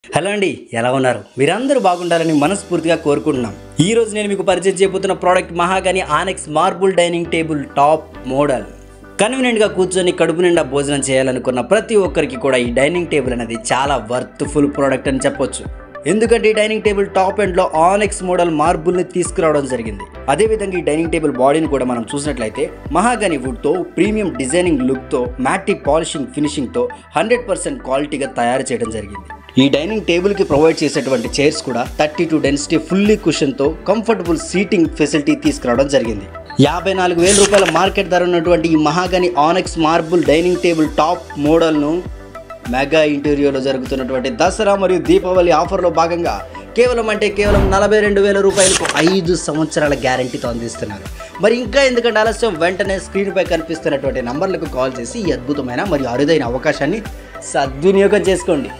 Hello అండి, ఎలా ఉన్నారు? మీరందరూ బాగుండాలని మనస్ఫూర్తిగా కోరుకుంటున్నాం. ఈ రోజు నేను మీకు పరిచయం చేయబోతున్న product mahogany annex marble dining table top model. కన్వీనియంట్గా కూర్చొని కడుపు నిండా భోజనం చేయాలనుకున్న ప్రతి ఒక్కరికి కూడా ఈ డైనింగ్ టేబుల్ అనేది చాలా వర్త్ఫుల్ ప్రోడక్ట్ అని చెప్పొచ్చు. ఎందుకంటే ఈ డైనింగ్ టేబుల్ టాప్ ఎండ్లో ఆనెక్స్ మోడల్ మార్బుల్ని తీసుకురావడం జరిగింది. అదేవిధంగా ఈ డైనింగ్ టేబుల్ బాడీని కూడా మనం చూసినట్లయితే మహాగని వుడ్తో ప్రీమియం డిజైనింగ్ లుక్తో మ్యాటిక్ పాలిషింగ్ ఫినిషింగ్తో 100% క్వాలిటీగా తయారు చేయడం జరిగింది. ఈ డైనింగ్ టేబుల్కి ప్రొవైడ్ చేసేటువంటి చైర్స్ కూడా 32 డెన్సిటీ ఫుల్లీ కుషన్తో కంఫర్టబుల్ సీటింగ్ ఫెసిలిటీ తీసుకురావడం జరిగింది. 54,000 రూపాయల మార్కెట్ ధర ఉన్నటువంటి ఈ mahogany annex marble dining table top మోడల్ను మెగా ఇంటీరియోలో జరుగుతున్నటువంటి దసరా మరియు దీపావళి ఆఫర్లో భాగంగా కేవలం 42,000 రూపాయలకు 5 సంవత్సరాల గ్యారంటీతో అందిస్తున్నారు. మరి ఇంకా ఎందుకంటే ఆలస్యం, వెంటనే స్క్రీన్పై కనిపిస్తున్నటువంటి నంబర్లకు కాల్ చేసి ఈ అద్భుతమైన మరియు అరుదైన అవకాశాన్ని సద్వినియోగం చేసుకోండి.